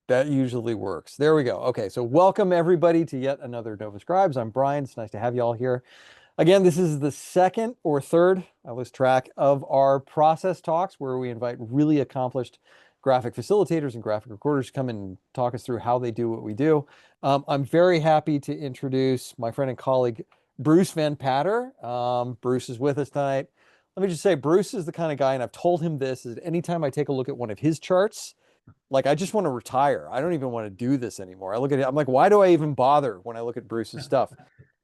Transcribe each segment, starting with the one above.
That usually works. There we go. Okay, so welcome everybody to yet another Nova Scribes. I'm Brian. It's nice to have you all here. Again, this is the second or third, I lose track, of our process talks where we invite really accomplished graphic facilitators and graphic recorders to come and talk us through how they do what we do. I'm very happy to introduce my friend and colleague, Bruce Van Patter. Bruce is with us tonight. Let me just say, Bruce is the kind of guy, and I've told him this, is anytime I take a look at one of his charts, like I just want to retire. I don't even want to do this anymore. I look at it, I'm like, why do I even bother when I look at Bruce's stuff?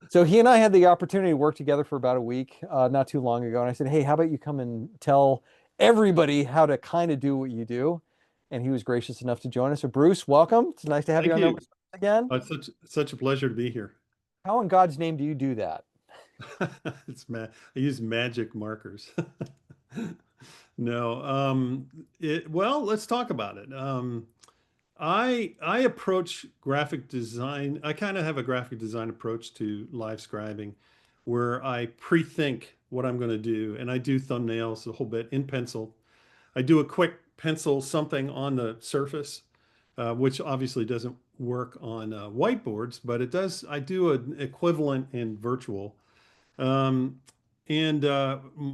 So he and I had the opportunity to work together for about a week, not too long ago. And I said, hey, how about you come and tell everybody how to kind of do what you do? And he was gracious enough to join us. So Bruce, welcome. It's nice to have you Thank on you. Nova again. It's such a pleasure to be here. How in God's name do you do that? I use magic markers. No, well, let's talk about it. I approach graphic design. I kind of have a graphic design approach to live scribing, where I pre-think what I'm going to do, and I do thumbnails a whole bit in pencil. I do a quick pencil something on the surface, which obviously doesn't work on whiteboards, but it does. I do an equivalent in virtual. Um, and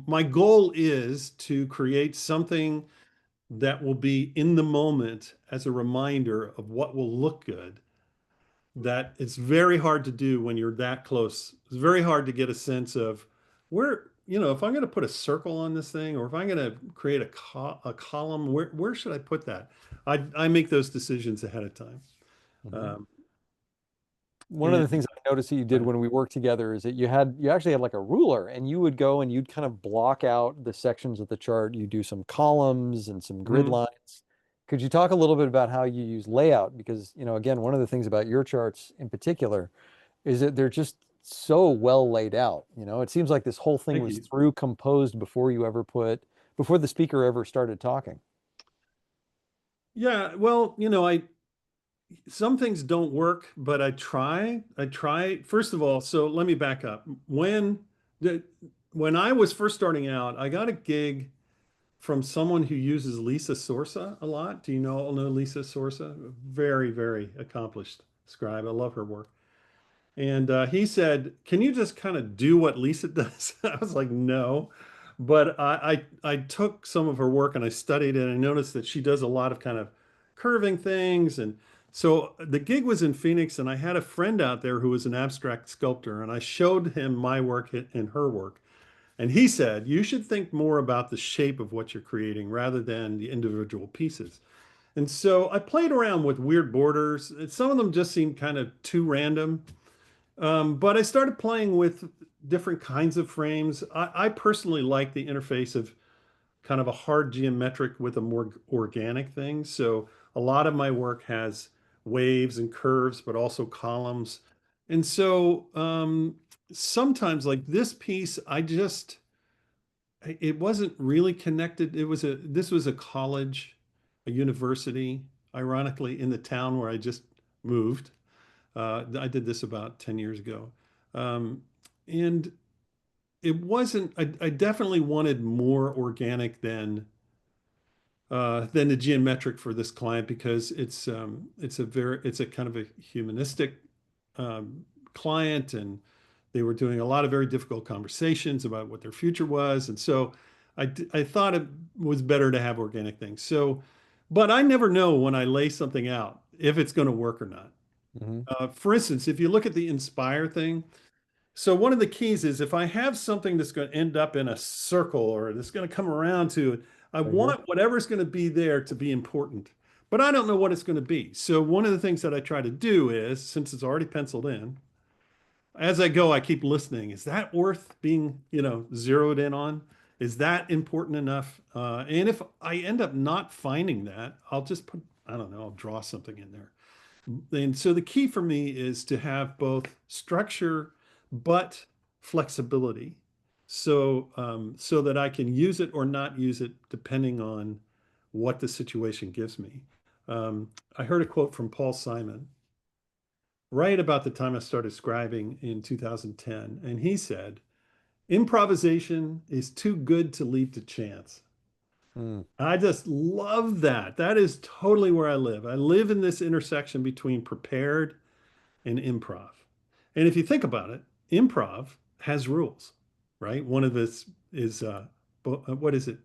my goal is to create something that will be in the moment as a reminder of what will look good. That it's very hard to do when you're that close. It's very hard to get a sense of where, if I'm going to put a circle on this thing, or if I'm going to create a column, where should I put that? I make those decisions ahead of time. Mhm. Um, One of and the things I noticed that you did when we worked together is that you actually had like a ruler and you would go and you'd kind of block out the sections of the chart. You do some columns and some grid Mhm. lines. Could you talk a little bit about how you use layout? Because, again, one of the things about your charts in particular is that they're just so well laid out. It seems like this whole thing Thank was you. through composed before the speaker ever started talking. Yeah, well, some things don't work, but I try. I try. First of all, so let me back up. The when I was first starting out, I got a gig from someone who uses Lisa Sorsa a lot. Do you know Lisa Sorsa? Very, very accomplished scribe. I love her work. And he said, "Can you just kind of do what Lisa does?" I was like, "No." But I took some of her work and I studied it and I noticed that she does a lot of kind of curving things. And so the gig was in Phoenix and I had a friend out there who was an abstract sculptor and I showed him my work and her work. And he said, "You should think more about the shape of what you're creating rather than the individual pieces." And so I played around with weird borders. Some of them just seemed kind of too random. But I started playing with different kinds of frames. I personally like the interface of kind of a hard geometric with a more organic thing. So a lot of my work has waves and curves, but also columns. And so sometimes, like this piece, it wasn't really connected. This was a college, a university, ironically, in the town where I just moved. I did this about 10 years ago. Um, and it wasn't, I definitely wanted more organic than the geometric for this client because it's a kind of a humanistic um, client, and they were doing a lot of very difficult conversations about what their future was, and so I thought it was better to have organic things. So, but I never know when I lay something out if it's going to work or not. Hmm. For instance, if you look at the inspire thing, so one of the keys is if I have something that's going to end up in a circle or that's going to come around to it, I Right here. want whatever's going to be there to be important, but I don't know what it's going to be. So one of the things that I try to do is, since it's already penciled in, as I go, I keep listening. Is that worth being, zeroed in on? Is that important enough? And if I end up not finding that, I'll just put, I don't know, I'll draw something in there. And so the key for me is to have both structure but flexibility. So that I can use it or not use it depending on what the situation gives me. I heard a quote from Paul Simon right about the time I started scribing in 2010, and he said, "Improvisation is too good to leave to chance." Mm. I just love that. That is totally where I live. I live in this intersection between prepared and improv. And if you think about it, improv has rules, right? One of this is what is it?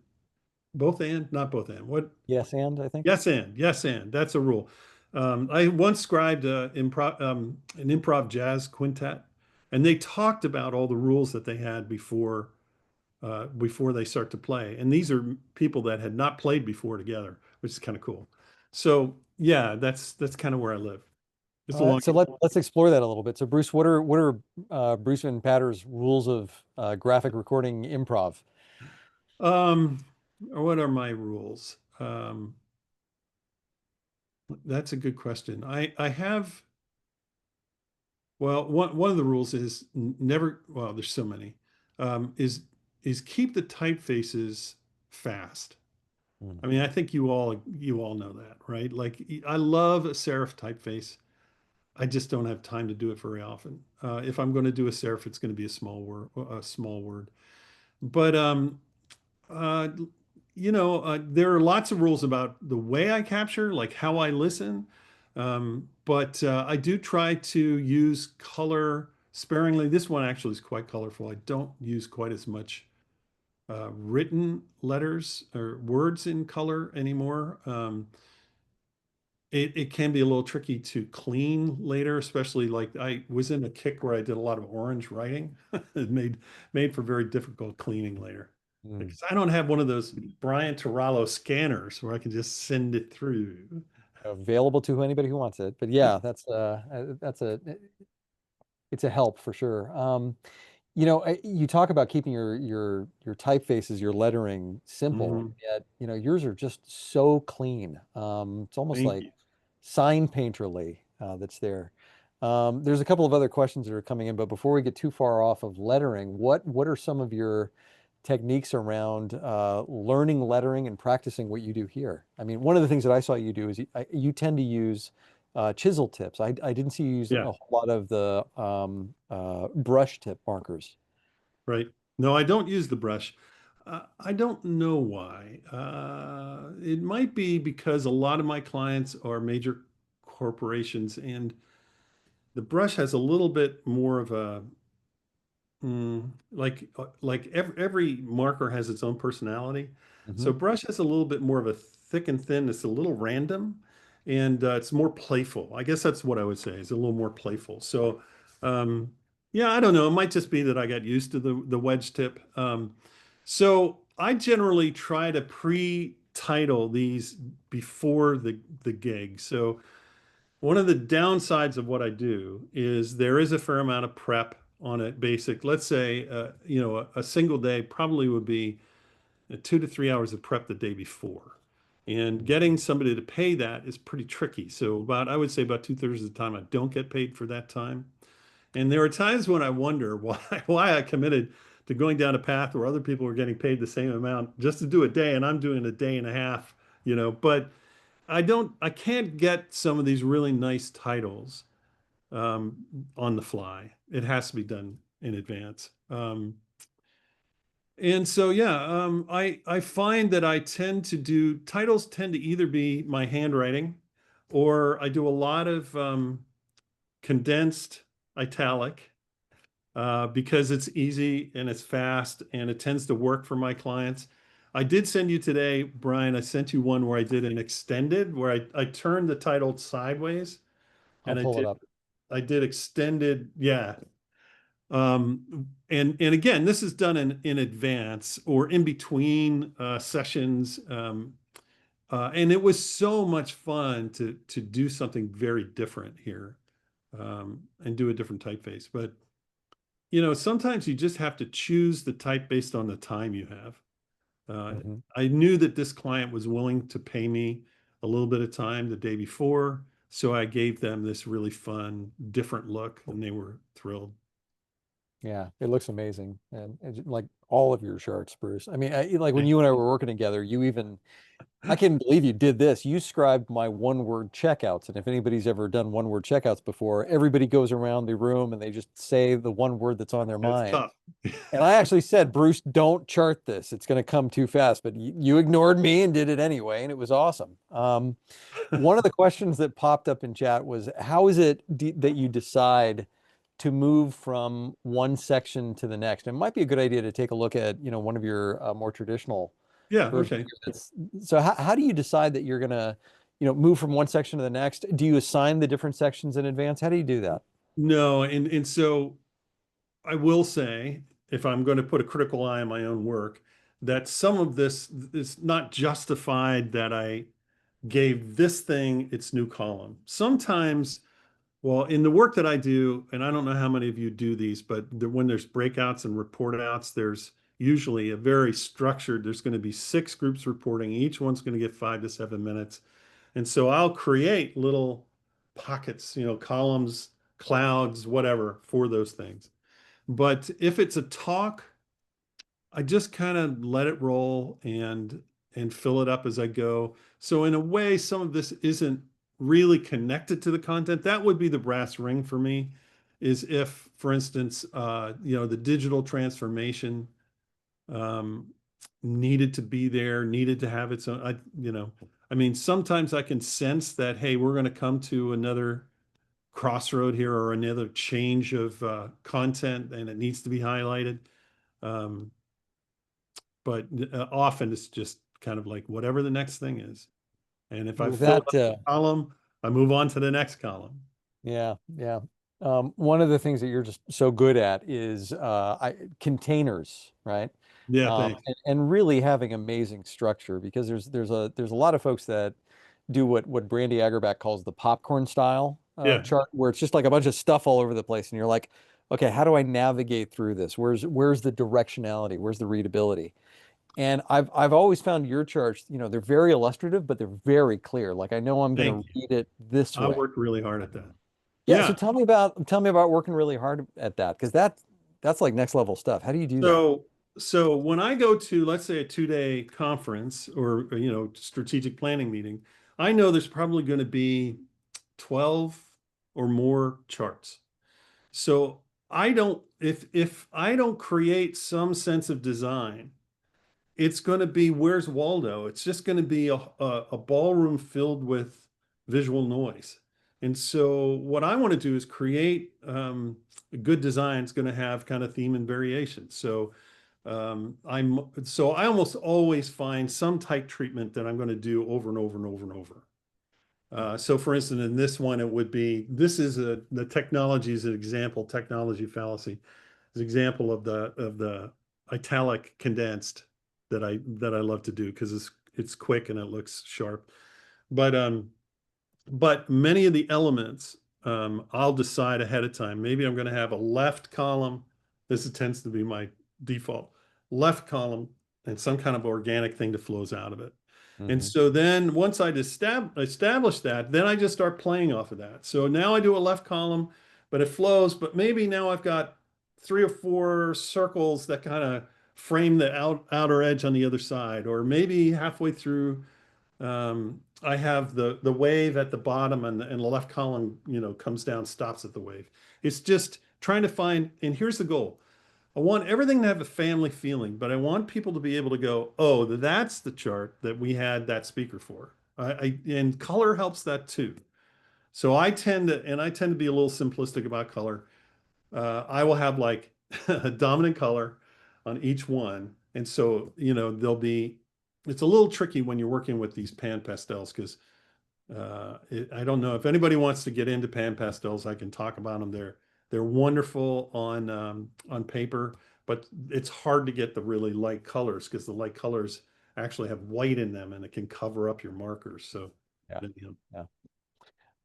Both and, not both and. What? Yes, and I think. Yes and, yes and. That's a rule. I once scribed an improv jazz quintet, and they talked about all the rules that they had before they start to play. And these are people that had not played before together, which is kind of cool. So yeah, that's kind of where I live. It's a All long. right, so let's explore that a little bit. So Bruce, what are Bruce and Patter's rules of graphic recording improv? Um, what are my rules? That's a good question. I have, well, one of the rules is never, well, there's so many, um, is is keep the typefaces fast. Mm. I mean, I think you all know that, right? Like I love a serif typeface. I just don't have time to do it very often. If I'm going to do a serif, it's going to be a small word, a small word. But uh, there are lots of rules about the way I capture, like how I listen. But I do try to use color sparingly. This one actually is quite colorful. I don't use quite as much written letters or words in color anymore. It can be a little tricky to clean later, especially like I was in a kick where I did a lot of orange writing. It made for very difficult cleaning later. Mm. Because I don't have one of those Brian Terrallo scanners where I can just send it through. Available to anybody who wants it. But yeah, that's a it's a help for sure. You talk about keeping your typefaces, your lettering simple, Mhm. yet yours are just so clean. It's almost Thank like you. sign painterly that's there. There's a couple of other questions that are coming in, but before we get too far off of lettering, what are some of your techniques around learning lettering and practicing what you do here? I mean, one of the things that I saw you do is you tend to use chisel tips. I didn't see you use a Yeah, whole lot of the brush tip markers. right. No, I don't use the brush. I don't know why. It might be because a lot of my clients are major corporations, and the brush has a little bit more of a like every marker has its own personality. Hmm. So brush has a little bit more of a thick and thin. It's a little random, and it's more playful. I guess that's what I would say. It's a little more playful. So um, yeah, I don't know. It might just be that I got used to the wedge tip. So I generally try to pre-title these before the gig. So one of the downsides of what I do is there is a fair amount of prep on a basic. Let's say, a single day probably would be 2 to 3 hours of prep the day before. And getting somebody to pay that is pretty tricky. So I would say about 2/3 of the time, I don't get paid for that time. And there are times when I wonder why I committed to going down a path where other people are getting paid the same amount just to do a day, and I'm doing a day and a half, but I can't get some of these really nice titles um, on the fly. It has to be done in advance. And so, yeah, I find that I tend to do titles tend to either be my handwriting, or I do a lot of condensed italic because it's easy and it's fast and it tends to work for my clients. I did send you today, Brian. I sent you one where I did an extended, where I turned the title sideways, I'll and I pull it did up. I did extended, yeah. And again, this is done in advance or in between sessions. And it was so much fun to do something very different here, and do a different typeface. But sometimes you just have to choose the type based on the time you have. Uh, Hmm. I knew that this client was willing to pay me a little bit of time the day before, so I gave them this really fun, different look, and they were thrilled. Yeah, it looks amazing. And like all of your charts, Bruce. I mean, like when you and I were working together, you even, I can't believe you did this. You scribed my one word checkouts. And if anybody's ever done one word checkouts before, everybody goes around the room and they just say the one word that's on their It's mind. tough. And I actually said, Bruce, don't chart this. It's going to come too fast. But you ignored me and did it anyway. And it was awesome. One of the questions that popped up in chat was, how is it that you decide to move from one section to the next? It might be a good idea to take a look at, one of your more traditional Yeah, versions. okay. So how do you decide that you're going to, move from one section to the next? Do you assign the different sections in advance? How do you do that? No, and so I will say, if I'm going to put a critical eye on my own work, that some of this is not justified that I gave this thing its new column. Sometimes, well, in the work that I do, and I don't know how many of you do these, but when there's breakouts and report outs, there's usually a very structured, there's going to be 6 groups reporting. Each one's going to get 5 to 7 minutes. And so I'll create little pockets, columns, clouds, whatever for those things. But if it's a talk, I just kind of let it roll and fill it up as I go. So in a way, some of this isn't really connected to the content. That would be the brass ring for me, is if, for instance, the digital transformation um, needed to be there, needed to have its own. I mean, sometimes I can sense that, hey, we're going to come to another crossroad here or another change of content, and it needs to be highlighted. Um, but often it's just kind of like whatever the next thing is. And if I With fill that, up the column, I move on to the next column. yeah, yeah. One of the things that you're just so good at is containers, right? Yeah, thanks. And really having amazing structure, because there's a lot of folks that do what Brandy Agerback calls the popcorn style Yeah, chart, where it's just like a bunch of stuff all over the place, and you're like, okay, how do I navigate through this? Where's the directionality? Where's the readability? And I've always found your charts, they're very illustrative, but they're very clear. Like I know I'm going thank to you. read it this I way. worked really hard at that. Yeah, so Yeah. tell me about working really hard at that, because that's like next level stuff. How do you do that? So when I go to, let's say, a 2-day conference or strategic planning meeting, I know there's probably going to be 12 or more charts. So I don't, if I don't create some sense of design, it's going to be where's Waldo? It's just going to be a ballroom filled with visual noise. And so what I want to do is create a good design. It's going to have kind of theme and variation. So I almost always find some type treatment that I'm going to do over and over and over and over. So for instance, in this one, it would be, the technology is an example, technology fallacy is an example of the italic condensed that I love to do because it's quick and it looks sharp. But many of the elements, I'll decide ahead of time. Maybe I'm going to have a left column. This tends to be my default left column and some kind of organic thing that flows out of it. And Hmm. so then once I establish that, then I just start playing off of that. So now I do a left column, but it flows. But maybe now I've got 3 or 4 circles that kind of frame the outer edge on the other side, or maybe halfway through I have the wave at the bottom and the left column, comes down, stops at the wave. It's just trying to find, and here's the goal. I want everything to have a family feeling, but I want people to be able to go, oh, that's the chart that we had that speaker for. And color helps that too. So I tend to be a little simplistic about color. I will have like a dominant color on each one. And so, it's a little tricky when you're working with these pan pastels because I don't know if anybody wants to get into pan pastels. I can talk about them. They're wonderful on paper, but it's hard to get the really light colors because the light colors actually have white in them and it can cover up your markers. So, Yeah. you know,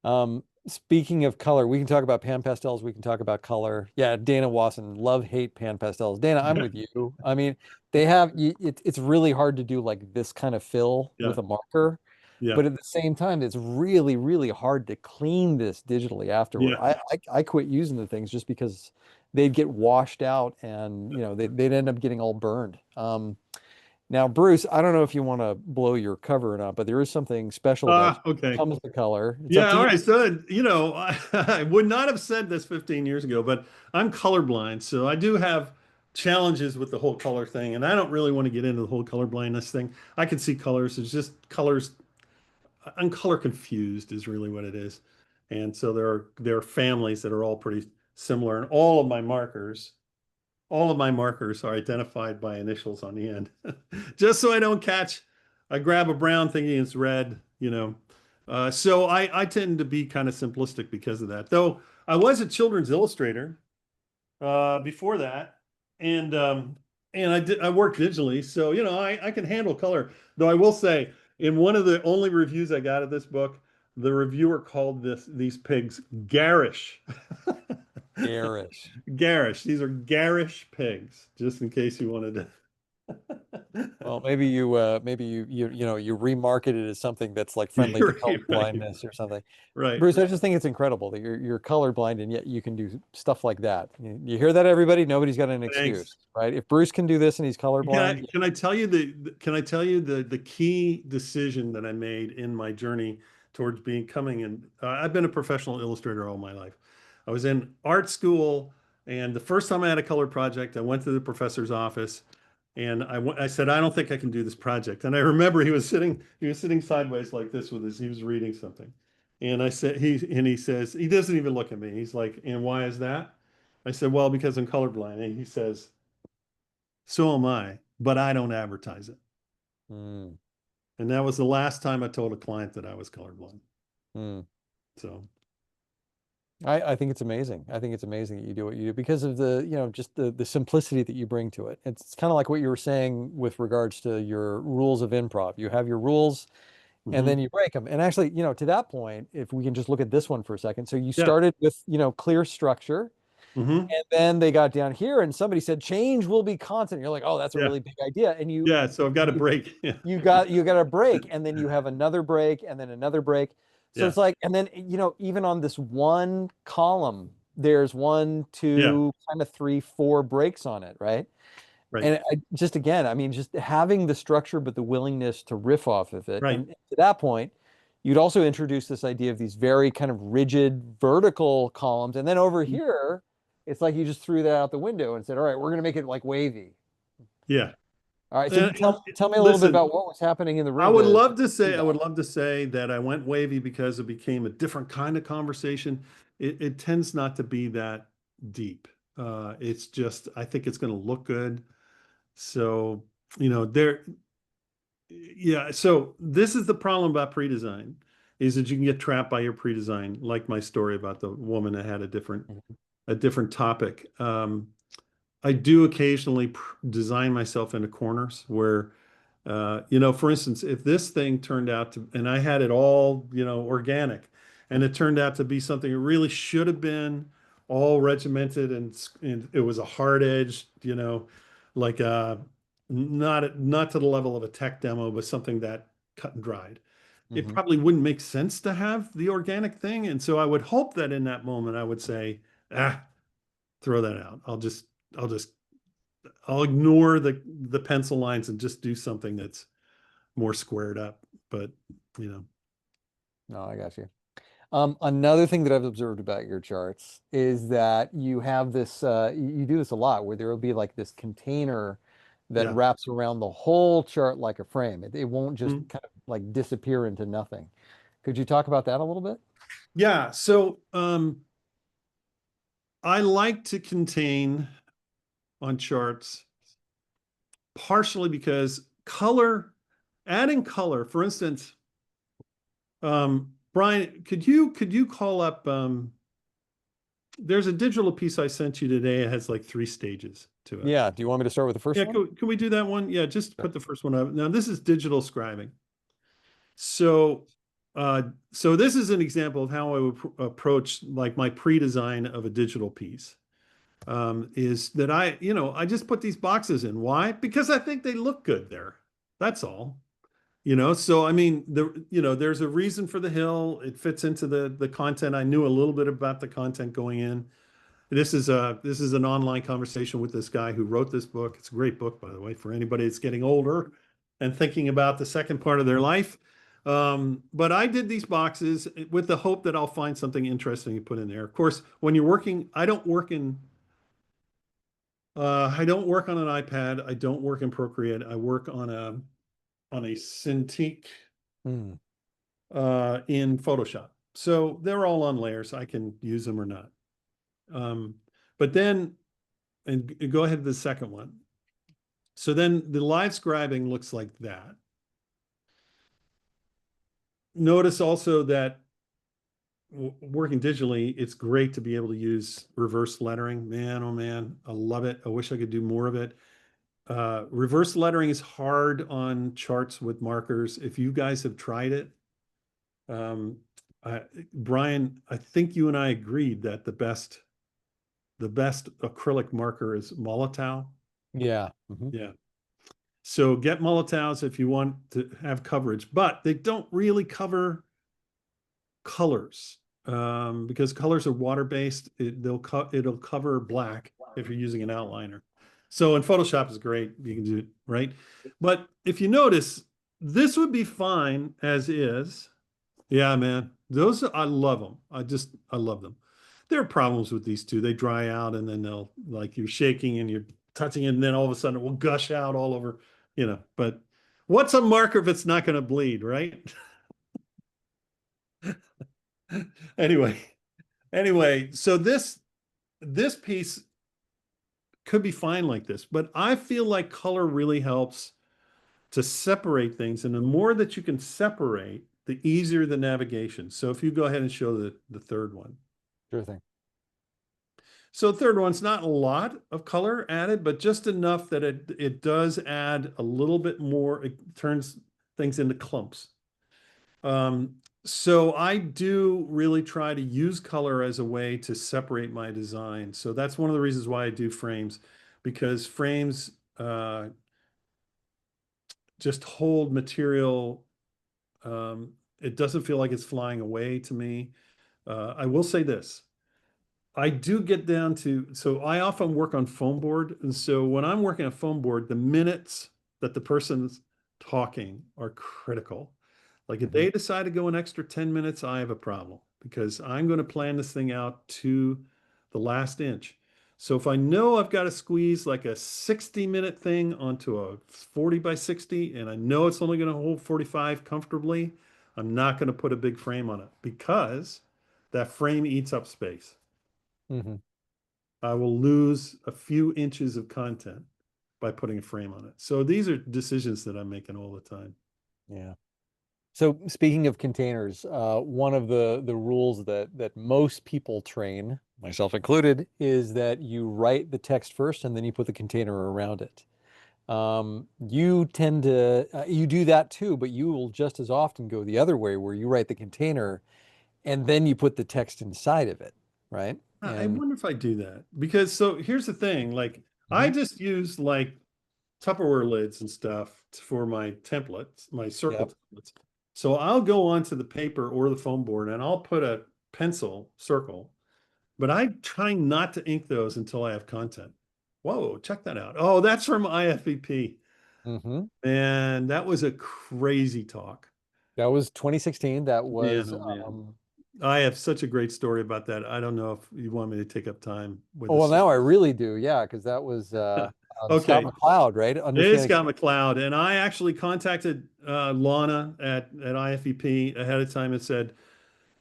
Yeah. Speaking of color, we can talk about pan pastels. We can talk about color. Yeah, Dana Wasson, love, hate pan pastels. Dana, I'm yeah, with you. I mean, they have it's really hard to do like this kind of fill yeah, with a marker, yeah, but at the same time, it's really, really hard to clean this digitally afterward. yeah, I quit using the things just because they'd get washed out and, they'd end up getting all burned. Now, Bruce, I don't know if you want to blow your cover or not, but there is something special about Ah, okay. comes the color. It's up Yeah, to all you. right. So, I would not have said this 15 years ago, but I'm colorblind. So I do have challenges with the whole color thing. And I don't really want to get into the whole color blindness thing. I can see colors. It's just colors. I'm color confused is really what it is. And so there are families that are all pretty similar. And all of my markers are identified by initials on the end. Just so I don't I grab a brown thinking it's red. So I tend to be kind of simplistic because of that. Though I was a children's illustrator before that, and I worked digitally, so I can handle color. Though I will say, in one of the only reviews I got of this book, the reviewer called these pigs garish. Garish. Garish. These are garish pigs, just in case you wanted to. Well, maybe you remarket it as something that's like friendly to color Right, right, blindness or something. right. Bruce, I just think it's incredible that you're colorblind and yet you can do stuff like that. You hear that, everybody? Nobody's got an Thanks. excuse, right? If Bruce can do this and he's Can colorblind, I can I tell you the key decision that I made in my journey towards becoming I've been a professional illustrator all my life. I was in art school, and the first time I had a color project, I went to the professor's office, and I said, I don't think I can do this project. And I remember he was sitting sideways like this he was reading something. And I said, he says, he doesn't even look at me. He's like, and why is that? I said, well, because I'm colorblind. And he says, so am I, but I don't advertise it. mm, And that was the last time I told a client that I was colorblind. mm. So, I think it's amazing. I think it's amazing that you do what you do because of just the simplicity that you bring to it. It's kind of like what you were saying with regards to your rules of improv. You have your rules and then mhm. you break them. And actually, to that point, if we can just look at this one for a second. So you Yeah. started with, clear structure, Hmm. and then they got down here and somebody said change will be constant. You're like, "Oh, that's a Yeah. really big idea." And you Yeah. So I've got a you break. Yeah. you got a break and then you have another break and then another break. So Yeah. it's like, and then, even on this one column, there's one, Yeah. two, kind of three, four breaks on it, right? Right. And just again, I mean, just having the structure, but the willingness to riff off of it. Right. And to that point, you'd also introduce this idea of these very kind of rigid vertical columns. And then over here, it's like you just threw that out the window and said, all right, we're going to make it like wavy. Yeah. All right. So And, tell me a little bit listen, about what was happening in the I room would to love to do say, I would that. love to say that I went wavy because it became a different kind of conversation. It tends not to be that deep. It's just, I think it's going to look good. So, there, yeah. So this is the problem about pre-design is that you can get trapped by your pre-design, like my story about the woman that had a different, Mhm. a different topic. I do occasionally design myself into corners where, for instance, if this thing turned out to, and I had it all, organic, and it turned out to be something it really should have been all regimented and it was a hard edge, like not to the level of a tech demo, but something that cut and dried. It Mhm. probably wouldn't make sense to have the organic thing. And so I would hope that in that moment I would say, throw that out. I'll just I'll ignore the pencil lines and just do something that's more squared up. But you know, No, I got you. Another thing that I've observed about your charts is that you have this, you do this a lot where there will be like this container that yeah. wraps around the whole chart like a frame. It won't just Mhm. kind of like disappear into nothing. Could you talk about that a little bit? Yeah. So I like to contain on charts partially because adding color, for instance, Brian, could you call up there's a digital piece I sent you today. It has like 3 stages to it. Yeah. Do you want me to start with the first Yeah, one? can we do that one? Yeah, just Sure. put the first one up. Now this is digital scribing. So, so this is an example of how I would approach like my pre-design of a digital piece. Is that I just put these boxes in. Why? Because I think they look good there. That's all. So I mean, there's a reason for the hill. It fits into the content. I knew a little bit about the content going in. This is an online conversation with this guy who wrote this book. It's a great book, by the way, for anybody that's getting older and thinking about the second part of their life. But I did these boxes with the hope that I'll find something interesting to put in there. Of course, when you're working, I don't work on an iPad. I don't work in Procreate. I work on a Cintiq Mm, in Photoshop. So they're all on layers. I can use them or not. Um, but then, and go ahead to the second one. So then the live scribing looks like that. Notice also that working digitally, it's great to be able to use reverse lettering. Man, oh man, I love it. I wish I could do more of it. Reverse lettering is hard on charts with markers. If you guys have tried it, um, Brian, I think you and I agreed that the best acrylic marker is Molotow. yeah. Mhm. Yeah. So get Molotows if you want to have coverage, but they don't really cover colors because colors are water-based. It'll cover black if you're using an outliner. So in Photoshop is great. You can do it, right? But if you notice, this would be fine as is. Yeah, man. Those I love them. I love them. There are problems with these two. They dry out and then they'll like you're shaking and you're touching it and then all of a sudden it will gush out all over, but what's a marker if it's not going to bleed, right? Anyway, so this piece could be fine like this, but I feel like color really helps to separate things. And the more that you can separate, the easier the navigation. So if you go ahead and show the third one. Sure thing. So the third one's not a lot of color added, but just enough that it does add a little bit more. It turns things into clumps. Um, so I do really try to use color as a way to separate my design. So that's one of the reasons why I do frames, because frames just hold material. It doesn't feel like it's flying away to me. I will say this. I do get down to, so I often work on foam board. And so when I'm working on foam board, the minutes that the person's talking are critical. Like if Mhm. they decide to go an extra 10 minutes, I have a problem because I'm going to plan this thing out to the last inch. So if I know I've got to squeeze like a 60-minute thing onto a 40 by 60, and I know it's only going to hold 45 comfortably, I'm not going to put a big frame on it because that frame eats up space. Mhm. I will lose a few inches of content by putting a frame on it. So these are decisions that I'm making all the time. Yeah. So speaking of containers, one of the rules that most people train, myself included, is that you write the text first and then you put the container around it. You tend to you do that too, but you will just as often go the other way where you write the container and then you put the text inside of it, right? I And wonder if I do that because so here's the thing, like I Mhm. just use like Tupperware lids and stuff for my templates, my circle Yep. templates. So I'll go onto the paper or the foam board and I'll put a pencil circle, but I try not to ink those until I have content. Whoa, check that out. Oh, that's from IFVP. Hmm. And that was a crazy talk. That was 2016. That Man, was oh man. I have such a great story about that. I don't know if you want me to take up time with oh well, this. now I really do. Yeah, because that was Scott Okay. McCloud, right? It's Understanding. Scott McCloud. And I actually contacted Lana at IFEP ahead of time and said,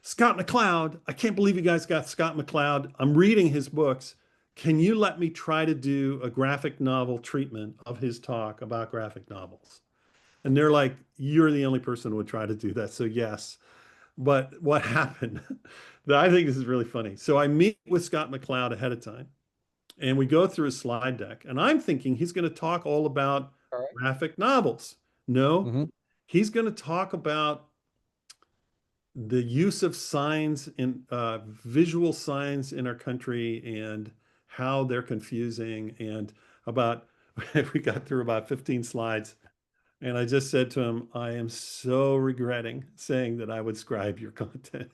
Scott McCloud, I can't believe you guys got Scott McCloud. I'm reading his books. Can you let me try to do a graphic novel treatment of his talk about graphic novels? And they're like, you're the only person who would try to do that. So yes. But what happened? I think this is really funny. So I meet with Scott McCloud ahead of time and we go through his slide deck. And I'm thinking he's going to talk all about All right. graphic novels. No, Mm-hmm. he's going to talk about the use of signs in visual signs in our country and how they're confusing and about we got through about 15 slides and I just said to him, I am so regretting saying that I would scribe your content.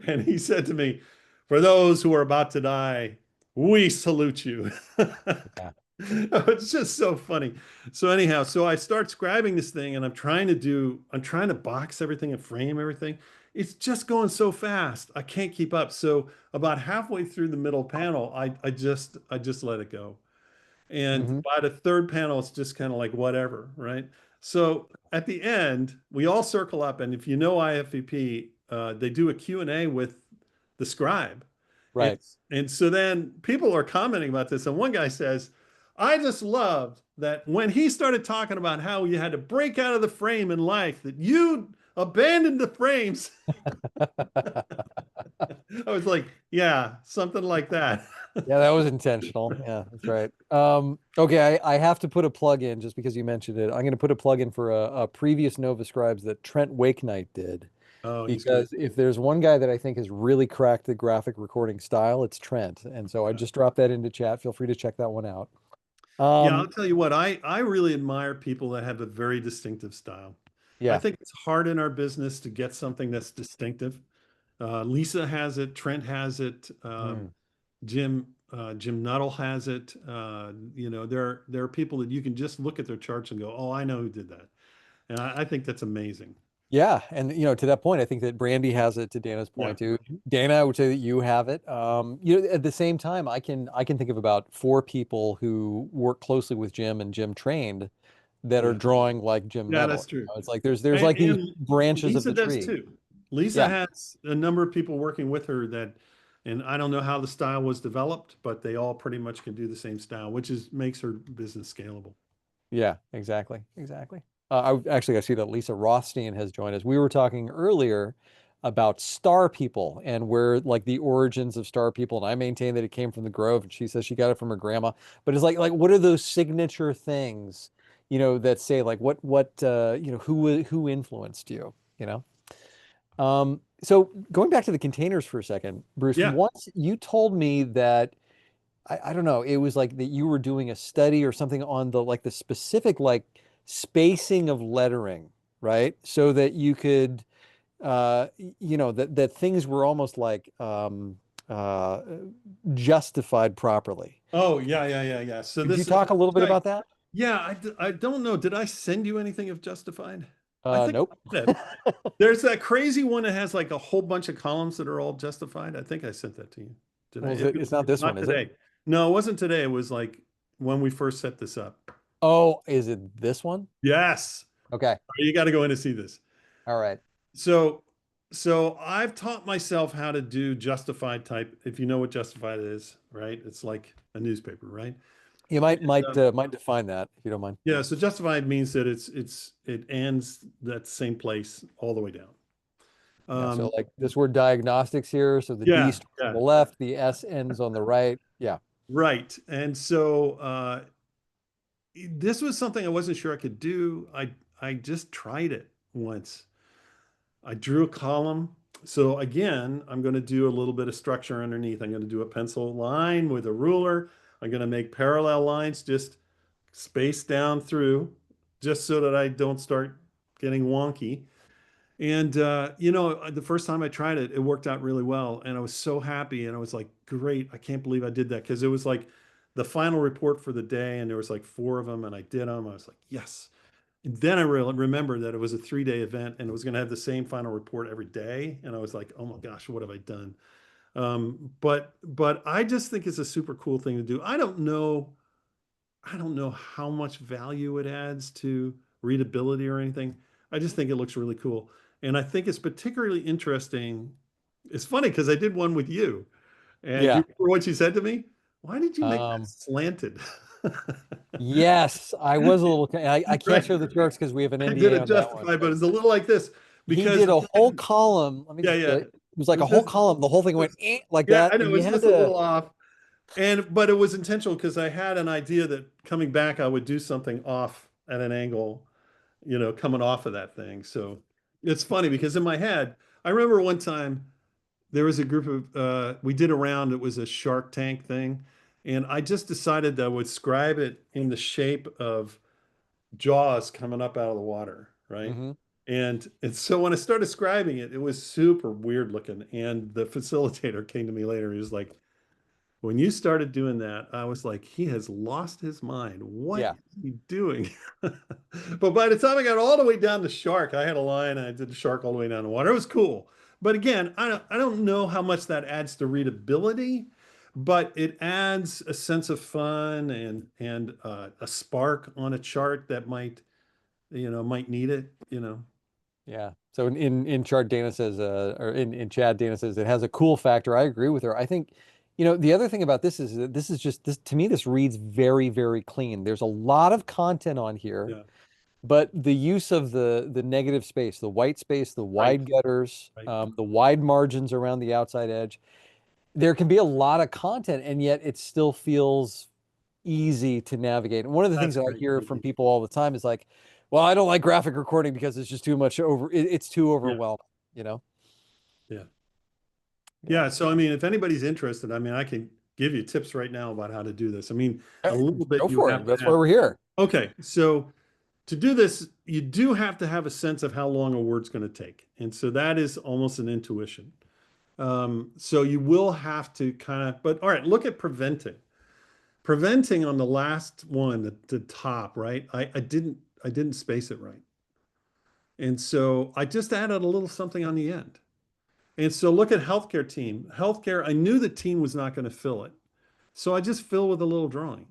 And he said to me, For those who are about to die, we salute you. Yeah. It's just so funny. So anyhow, so I start scribing this thing and I'm trying to box everything and frame everything. It's just going so fast. I can't keep up. So about halfway through the middle panel, I just let it go. And Hmm. by the third panel, it's just kind of like whatever, right? So at the end, we all circle up, and if you know IFVP, they do a Q&A with the scribe. And, Right. and so then people are commenting about this, and one guy says, I just loved that when he started talking about how you had to break out of the frame in life, that you abandoned the frames. I was like, yeah, something like that. Yeah, that was intentional. Yeah, that's right. Okay, I have to put a plug in just because you mentioned it. I'm going to put a plug in for a previous Nova Scribes that Trent Wakenight did. Oh, he's great. Because if there's one guy that I think has really cracked the graphic recording style, it's Trent. And so I just dropped that into chat. Feel free to check that one out. Yeah, I'll Um, tell you what, I really admire people that have a very distinctive style. I yeah. think it's hard in our business to get something that's distinctive. Lisa has it, Trent has it, Mm. Jim Nuttall has it. There are people that you can just look at their charts and go, "Oh, I know who did that," and I think that's amazing. Yeah, and to that point, I think that Brandy has it. To Dana's Yeah, point too, Dana, I would say that you have it. At the same time, I can think of about four people who work closely with Jim and Jim trained that are yeah, drawing like Jim yeah, Nuttall. that's true. It's like there's And, like these and branches of Lisa the does tree. too. Lisa Yeah, has a number of people working with her that, and I don't know how the style was developed, but they all pretty much can do the same style, which is makes her business scalable. yeah, exactly, exactly. I see that Lisa Rothstein has joined us. We were talking earlier about star people and where like the origins of star people, and I maintain that it came from the Grove, and she says she got it from her grandma. But it's like what are those signature things, that say like who influenced you, you know? So going back to the containers for a second, Bruce, Yeah. once you told me that I don't know. It was like that you were doing a study or something on the specific like spacing of lettering, right? So that you could that things were almost like uh justified properly. Oh, yeah, yeah, yeah, yeah. So Could you this, talk a little bit like, about that? yeah, I don't know. Did I send you anything of Justified? I think Nope. I did. There's that crazy one that has like a whole bunch of columns that are all justified. I think I sent that to you. Did I? Well, it's not this one, Not is it? today. No, it wasn't today. It was like when we first set this up. Oh, is it this one? Yes. Okay. You got to go in to see this. All right. So, so I've taught myself how to do justified type. If you know what justified is, right? It's like a newspaper, right? You might And, might uh, might define that if you don't mind. yeah. So justified means that it ends that same place all the way down. Yeah, so Um, like this word diagnostics here. So the D yeah, starts on yeah, the left, the S ends on the right. Yeah. right. And so this was something I wasn't sure I could do. I just tried it once. I drew a column. So again, I'm going to do a little bit of structure underneath. I'm going to do a pencil line with a ruler. I'm going to make parallel lines just spaced down through, just so that I don't start getting wonky. And the first time I tried it, it worked out really well, and I was so happy. And I was like, "Great! I can't believe I did that," because it was like the final report for the day, and there was like four of them, and I did them. I was like, "Yes!" And then I remembered that it was a 3-day event, and it was going to have the same final report every day. And I was like, "Oh my gosh, what have I done?" But I just think it's a super cool thing to do. I don't know how much value it adds to readability or anything. I just think it looks really cool. And I think it's particularly interesting. It's funny because I did one with you. And do you Yeah. remember what you said to me? Why did you make that Um, slanted? yes, I was a little, I can't Right. show the charts because we have an I did NDA it on that one, justified, but but it's a little like this he because, did a whole column. Let me yeah, just, yeah. it was like It a was whole just, column. The whole thing went like yeah, that. I know And you it's had just a to, little off. But it was intentional because I had an idea that coming back, I would do something off at an angle, coming off of that thing. So it's funny because in my head, I remember one time there was a group of, we did a round, it was a Shark Tank thing. And I just decided that I would scribe it in the shape of jaws coming up out of the water, right? hmm And so when I started scribing it, it was super weird looking. And the facilitator came to me later. He was like, when you started doing that, I was like, he has lost his mind. What Yeah. is he doing? But by the time I got all the way down to shark, I had a line and I did the shark all the way down to water. It was cool. But again, I don't know how much that adds to readability, but it adds a sense of fun and a spark on a chart that might need it. Yeah. So in chart Dana says or in chat Dana says it has a cool factor. I agree with her. I think the other thing about this is that this is just this to me this reads very very clean. There's a lot of content on here, Yeah. but the use of the negative space, the white space, the Right. wide gutters, Right. the wide margins around the outside edge, there can be a lot of content and yet it still feels easy to navigate. And one of the things That's that I great. hear from people all the time is like, well, I don't like graphic recording because it's just too much it's too Yeah. overwhelming, you know? Yeah. Yeah. Yeah. So, I mean, if anybody's interested, I mean, I can give you tips right now about how to do this. I mean, a little bit Go you for have it. to That's why have. we're here. Okay. So, to do this, you do have to have a sense of how long a word's going to take. And so that is almost an intuition. So you will have to kind of, but all right, look at preventing. Preventing on the last one, the top, right? I didn't space it right. And so I just added a little something on the end. And so look at healthcare team. Healthcare, I knew the team was not going to fill it. So I just fill with a little drawing,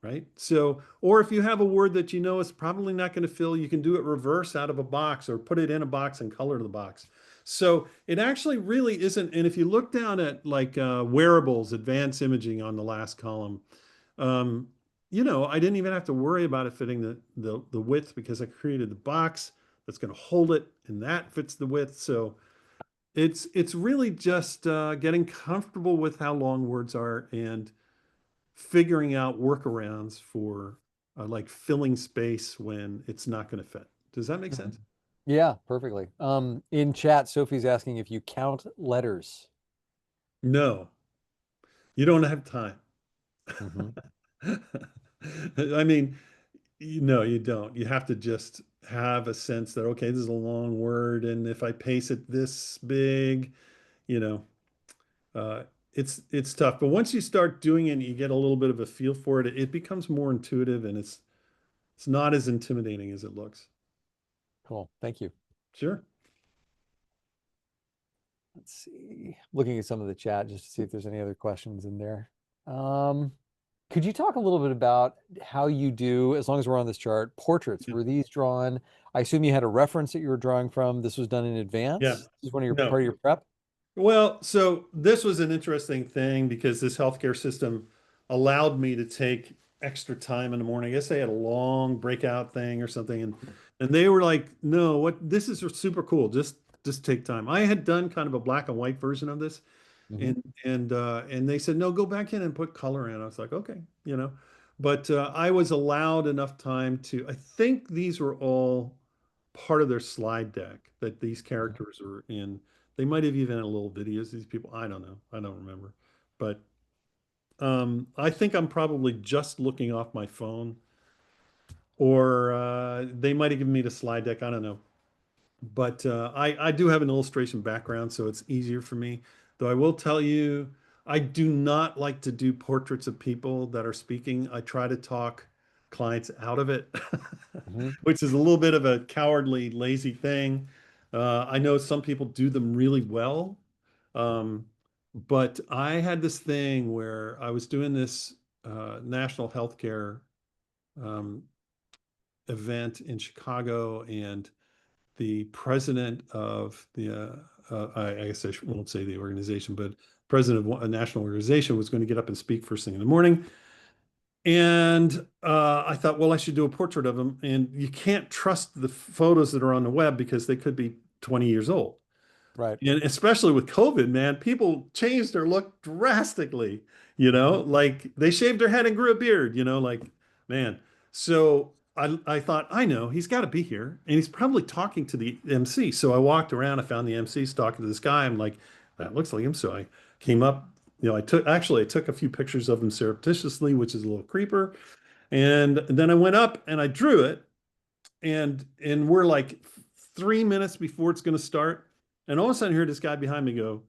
right? So, or if you have a word that you know is probably not going to fill, you can do it reverse out of a box or put it in a box and color the box. So it actually really isn't. And if you look down at like wearables, advanced imaging on the last column, um, I didn't even have to worry about it fitting the width because I created the box that's going to hold it and that fits the width. So it's really just getting comfortable with how long words are and figuring out workarounds for like filling space when it's not going to fit. Does that make Mhm. sense? Yeah, perfectly. In chat, Sophie's asking if you count letters. No, you don't have time. Hmm. I mean, no, you don't. You have to just have a sense that, okay, this is a long word, and if I pace it this big, you know, uh, it's tough. But once you start doing it and you get a little bit of a feel for it, it becomes more intuitive and it's not as intimidating as it looks. Cool. Thank you. Sure. Let's see. Looking at some of the chat just to see if there's any other questions in there. Um, could you talk a little bit about how you do, as long as we're on this chart, portraits? Yeah. Were these drawn? I assume you had a reference that you were drawing from. This was done in Yeah. advance. This is one of your No. part of your prep. Well, so this was an interesting thing because this healthcare system allowed me to take extra time in the morning. I guess they had a long breakout thing or something, and they were like, "No, what this is super cool. Just take time." I had done kind of a black and white version of this, Hmm. and they said, "No, go back in and put color in." I was like, "Okay." But I was allowed enough time to. I think these were all part of their slide deck that these characters are in. They might have even had little videos. These people, I don't know. I don't remember. But I think I'm probably just looking off my phone, or they might have given me the slide deck. I don't know. But I do have an illustration background, so it's easier for me. Though I will tell you, I do not like to do portraits of people that are speaking. I try to talk clients out of it, Hmm. which is a little bit of a cowardly, lazy thing. I know some people do them really well. Um, but I had this thing where I was doing this national healthcare um, event in Chicago, and the president of I guess I won't say the organization, but president of a national organization was going to get up and speak first thing in the morning. And I thought, well, I should do a portrait of him. And you can't trust the photos that are on the web because they could be 20 years old. Right. And especially with COVID, man, people changed their look drastically, Hmm. like they shaved their head and grew a beard, like, man. So I thought, I know he's got to be here and he's probably talking to the MC. So I walked around, I found the MC's talking to this guy. I'm like, that looks like him. So I came up, I took a few pictures of him surreptitiously, which is a little creeper. And then I went up and I drew it and we're like 3 minutes before it's going to start. And all of a sudden, I hear this guy behind me go,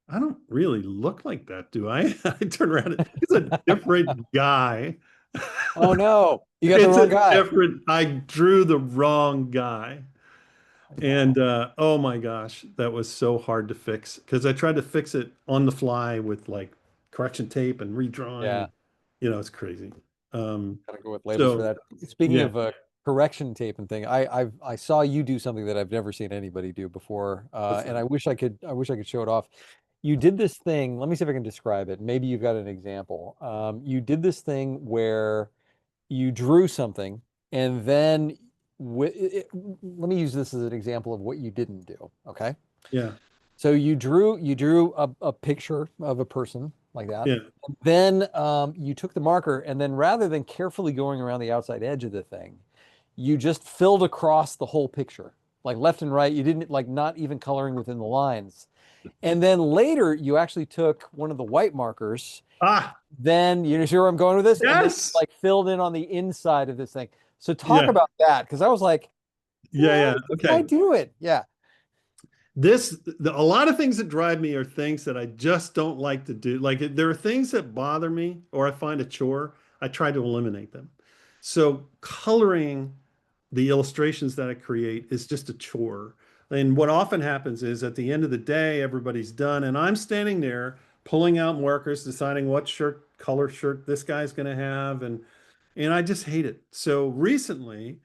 I don't really look like that, do I? I turn around. It's a different guy. Oh no, you got the It's wrong a guy. different, I drew the wrong guy. Wow. And oh my gosh, that was so hard to fix because I tried to fix it on the fly with like correction tape and redrawing. Yeah, It's crazy. gotta go with labels for So that. Speaking yeah, of correction tape and thing, I saw you do something that I've never seen anybody do before, what's and that? I wish I could show it off. You did this thing. Let me see if I can describe it. Maybe you've got an example. You did this thing where you drew something, and then let me use this as an example of what you didn't do. Okay. Yeah, So you drew a picture of a person like that. yeah. Then you took the marker, and then rather than carefully going around the outside edge of the thing, you just filled across the whole picture, like left and right. You didn't like not even coloring within the lines. And then later you actually took one of the white markers. Ah, Then you see where I'm going with this, and then yes. like filled in on the inside of this thing. So talk Yeah, about that, because I was like, yeah, how yeah. did this guy Okay. do it? Yeah. A lot of things that drive me are things that I just don't like to do. Like there are things that bother me or I find a chore, I try to eliminate them. So coloring the illustrations that I create is just a chore. And what often happens is at the end of the day, everybody's done, and I'm standing there pulling out markers, deciding what color shirt this guy's going to have, and I just hate it. So recently,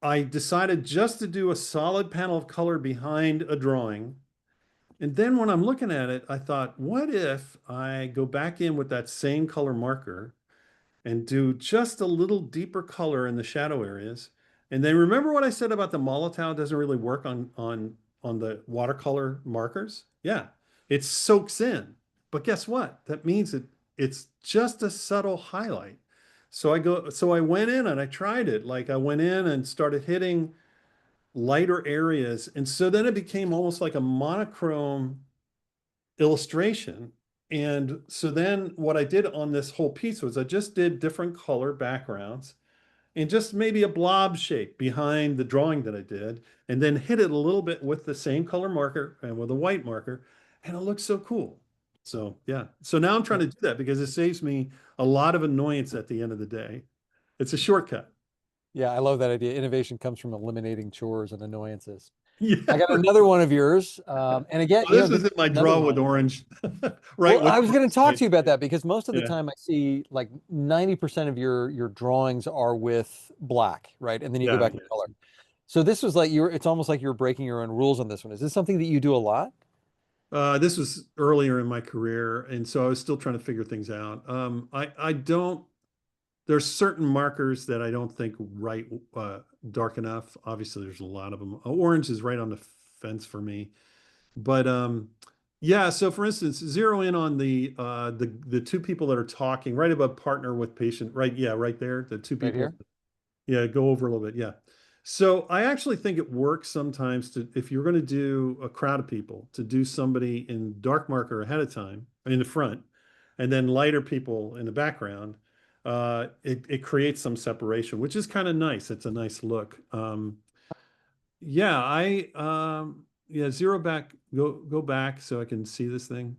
I decided just to do a solid panel of color behind a drawing. And then when I'm looking at it, I thought, what if I go back in with that same color marker and do just a little deeper color in the shadow areas? And then remember what I said about the Molotow doesn't really work on the watercolor markers? Yeah, it soaks in. But guess what? That means it's just a subtle highlight. So I went in and I tried it. Like I went in and started hitting lighter areas. And so then it became almost like a monochrome illustration. And so then what I did on this whole piece was I just did different color backgrounds and just maybe a blob shape behind the drawing that I did, and then hit it a little bit with the same color marker and with a white marker. And it looks so cool. So yeah. So now I'm trying to do that because it saves me a lot of annoyance at the end of the day. It's a shortcut. Yeah, I love that idea. Innovation comes from eliminating chores and annoyances. I Yeah. got another one of yours. And again, Well, this this is isn't my another draw with one. orange. Right Well, with I was going to talk right. to you about that because most of the Yeah. time I see like 90% of your drawings are with black, right? And then you go Yeah. back to color. So this was like it's almost like you're breaking your own rules on this one. Is this something that you do a lot? This was earlier in my career, and so I was still trying to figure things out. I don't. There's certain markers that I don't think write dark enough. Obviously, there's a lot of them. Orange is right on the fence for me, but yeah. So, for instance, zero in on the two people that are talking right above partner with patient. Right, yeah, right there. The two Right people. here? Yeah, go over a little bit. Yeah. So I actually think it works sometimes to, if you're going to do a crowd of people, to do somebody in dark marker ahead of time in the front, and then lighter people in the background. It creates some separation, which is kind of nice. It's a nice look. Yeah, yeah, zero back, go back so I can see this thing.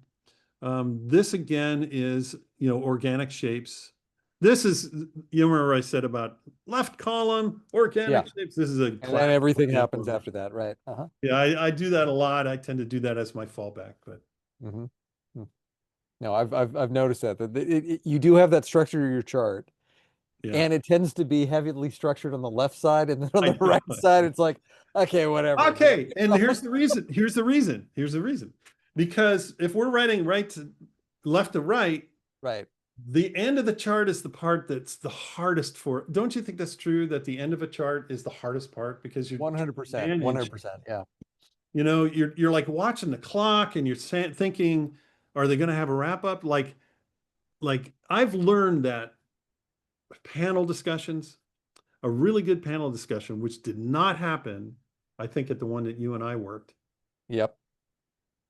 This again is, organic shapes. This is, you remember I said about left column, Yeah. organic shapes. This is a And then classic everything example happens of that. after that, right? Uh-huh. Yeah, I do that a lot. I tend to do that as my fallback, but hmm No, I've noticed that you do have that structure of your chart, yeah. and it tends to be heavily structured on the left side, and then on I the know. right side, it's like, okay, whatever. Okay, and here's the reason. Here's the reason. Here's the reason. Because if we're writing right to left to right, Right. the end of the chart is the part that's the hardest for. Don't you think that's true that the end of a chart is the hardest part because you're trying to 100%. manage, 100%. Yeah. you're like watching the clock and you're thinking, are they going to have a wrap up? Like I've learned that panel discussions, a really good panel discussion, which did not happen, I think at the one that you and I worked. Yep.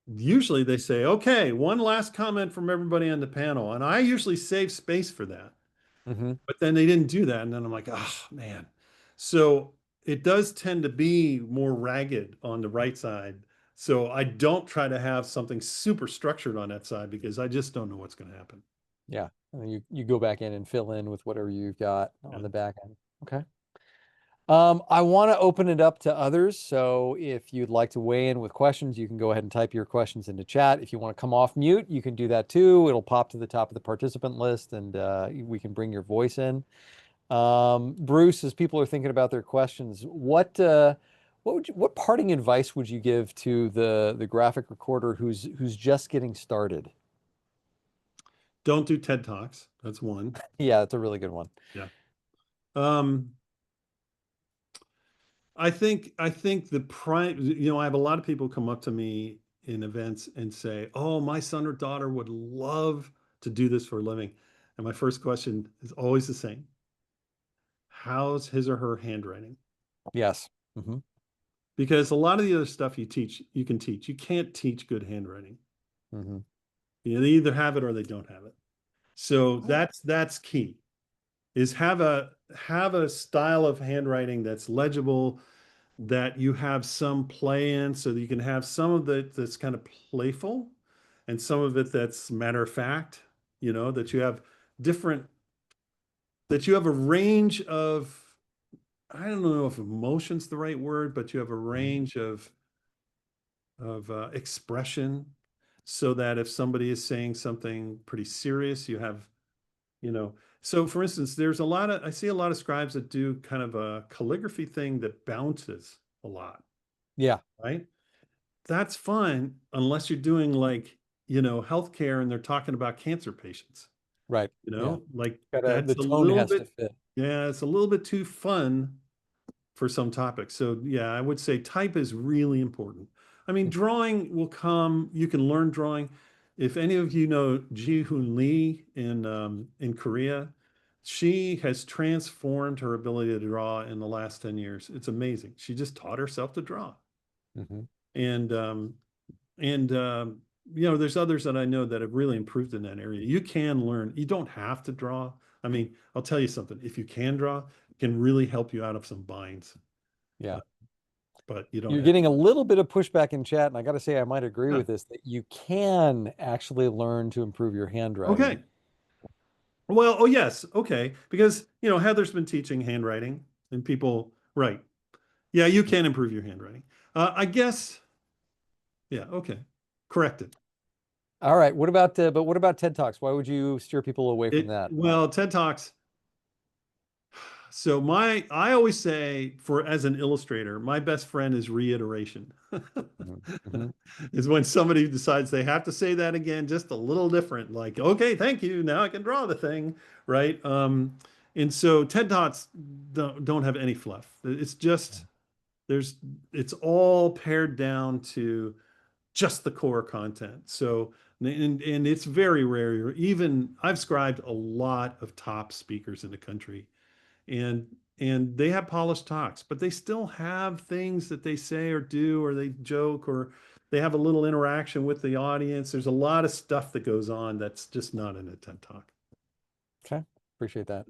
Usually they say, okay, one last comment from everybody on the panel. And I usually save space for that. hmm But then they didn't do that. And then I'm like, oh, man. So it does tend to be more ragged on the right side. So I don't try to have something super structured on that side because I just don't know what's going to happen. Yeah. And then you go back in and fill in with whatever you've got Yeah. on the back end. Okay. I want to open it up to others. So if you'd like to weigh in with questions, you can go ahead and type your questions into chat. If you want to come off mute, you can do that too. It'll pop to the top of the participant list and we can bring your voice in. Bruce, as people are thinking about their questions, what parting advice would you give to the graphic recorder who's just getting started? Don't do TED Talks. That's one. Yeah, that's a really good one. Yeah. Um, I think the prime, I have a lot of people come up to me in events and say, "Oh, my son or daughter would love to do this for a living." And my first question is always the same. How's his or her handwriting? Yes. Hmm. Because a lot of the other stuff you teach, you can teach. You can't teach good handwriting. Hmm. They either have it or they don't have it. So that's key. Is have a style of handwriting that's legible, that you have some play in, so that you can have some of it that's kind of playful and some of it that's matter of fact, that you have different, that you have a range of, I don't know if emotion's the right word, but you have a range of expression, so that if somebody is saying something pretty serious, you have, you know. So for instance, I see a lot of scribes that do kind of a calligraphy thing that bounces a lot, Yeah. right? That's fine unless you're doing like, healthcare and they're talking about cancer patients, Right. Yeah. like The that's a tone little has to bit, fit. yeah, it's a little bit too fun for some topics. So yeah, I would say type is really important. I mean, drawing will come. You can learn drawing. If any of you know Ji Hoon Lee in Korea, she has transformed her ability to draw in the last 10 years. It's amazing. She just taught herself to draw. Hmm. And there's others that I know that have really improved in that area. You can learn. You don't have to draw. I mean, I'll tell you something. If you can draw, it can really help you out of some binds. Yeah. Uh, but you don't You're have to. getting a little bit of pushback in chat, and I got to say, I might agree Yeah. with this, that you can actually learn to improve your handwriting. Okay. Well, oh yes, okay. Because, Heather's been teaching handwriting and people, right. Yeah, you can improve your handwriting. I guess, yeah, okay. Corrected. All right. But what about TED Talks? Why would you steer people away from that? Well, TED Talks. So I always say, for as an illustrator, my best friend is reiteration. Mhm. Mhm. Is when somebody decides they have to say that again, just a little different, like, okay, thank you. Now I can draw the thing, right? And so TED Talks don't have any fluff. It's just there's it's all pared down to just the core content. So and it's very rare. Even I've scribed a lot of top speakers in the country, and they have polished talks, but they still have things that they say or do, or they joke, or they have a little interaction with the audience. There's a lot of stuff that goes on that's just not in a TED Talk. Okay. Appreciate that.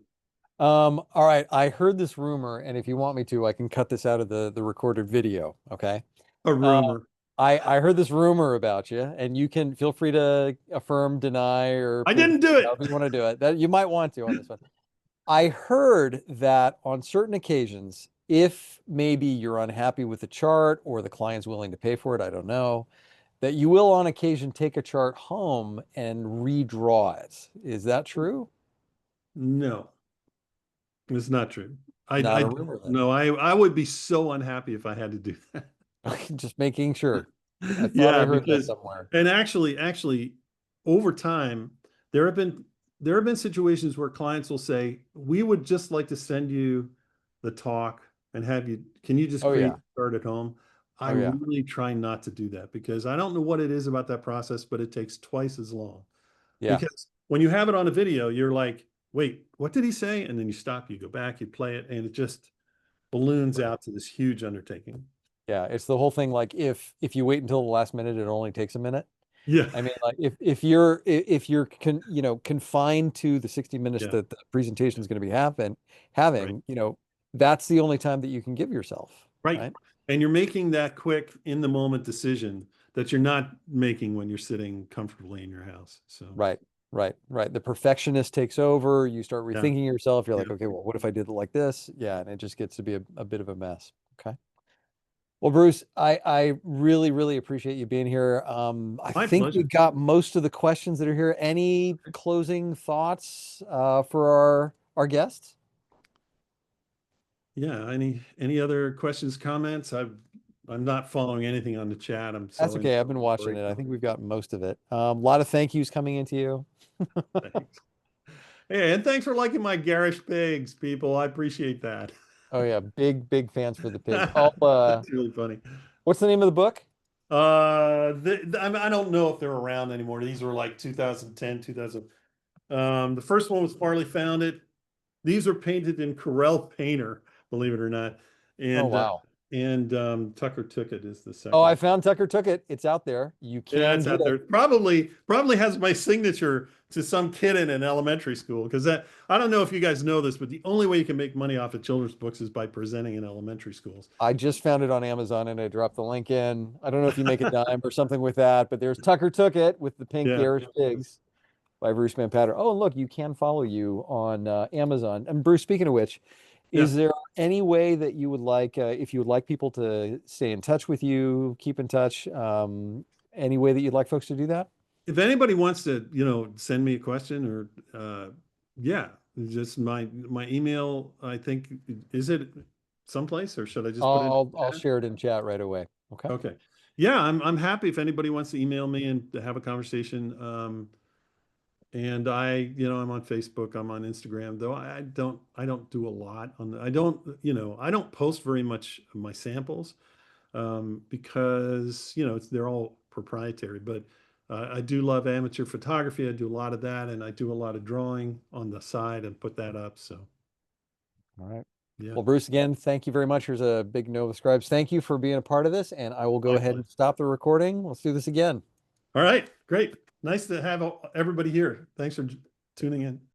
All right. I heard this rumor, and if you want me to, I can cut this out of the recorded video. Okay. A Uh, rumor. I heard this rumor about you, and you can feel free to affirm, deny, or I prove didn't do however it. you want to do it. That you might want to on this one. I heard that on certain occasions, if maybe you're unhappy with the chart or the client's willing to pay for it, I don't know, that you will on occasion take a chart home and redraw it. Is that true? No, it's not true. Not I a don't rumor then. know. I would be so unhappy if I had to do that. Just making sure. I thought I Yeah, heard that because somewhere. and actually over time there have been situations where clients will say, "We would just like to send you the talk and have you can you just Oh create yeah. a chart at home?" I Oh yeah. really try not to do that because I don't know what it is about that process, but it takes twice as long. Yeah. Because when you have it on a video, you're like, "Wait, what did he say?" And then you stop, you go back, you play it, and it just balloons Right. out to this huge undertaking. Yeah. It's the whole thing. Like if you wait until the last minute, it only takes a minute. Yeah. I mean, like if you're confined to the 60 minutes Yeah. that the presentation is going to be Right. having, that's the only time that you can give yourself, Right. right? And you're making that quick in the moment decision that you're not making when you're sitting comfortably in your house. So Right, right. The perfectionist takes over. You start yeah, rethinking yourself. You're like, yeah. okay, well, what if I did it like this? Yeah, and it just gets to be a bit of a mess. Okay. Well, Bruce, I really, really appreciate you being here. I My think pleasure. we've got most of the questions that are here. Any closing thoughts for our guests? Yeah. Any other questions, comments? I'm not following anything on the chat. I'm That's so in okay. I've been watching break it. I mode. think we've got most of it. A lot of thank yous coming into you. Thanks. Hey, and thanks for liking my garish pigs, people. I appreciate that. Oh yeah, big fans for the pigs. Oh, That's really funny. what's the name of the book? I don't know if they're around anymore. These were like 2010, 2000. The first one was Farley Found It. These are painted in Corel Painter, believe it or not. Oh And wow. Tucker Took It is the Oh, I second. found Tucker Took It. It's out there. You Yeah, can it's get out it. there. Probably has my signature to some kid in an elementary school because that I don't know if you guys know this, but the only way you can make money off of children's books is by presenting in elementary schools. I just found it on Amazon and I dropped the link in. I don't know if you make a dime or something with that, but there's Tucker Took It with the pink Yeah. garish pigs by Bruce Van Patter. Oh, and look, you can follow you on Amazon. And Bruce, speaking of which, Yeah. is there any way that you would like, if you would like people to stay in touch with you, keep in touch, any way that you'd like folks to do that? If anybody wants to, send me a question or yeah, just my email, I think is it someplace or should I just put it in I'll the chat? share it in chat right away. Okay. Okay. Yeah, I'm happy if anybody wants to email me and to have a conversation. And I'm on Facebook, I'm on Instagram, though I don't do a lot on I don't post very much of my samples because they're all proprietary. But I do love amateur photography. I do a lot of that, and I do a lot of drawing on the side and put that up. So All right. yeah, Well, Bruce, again, thank you very much. Here's a big Nova Scribes. Thank you for being a part of this, and I will go my ahead pleasure. and stop the recording. Let's do this again. All right, great. Nice to have everybody here. Thanks for tuning in.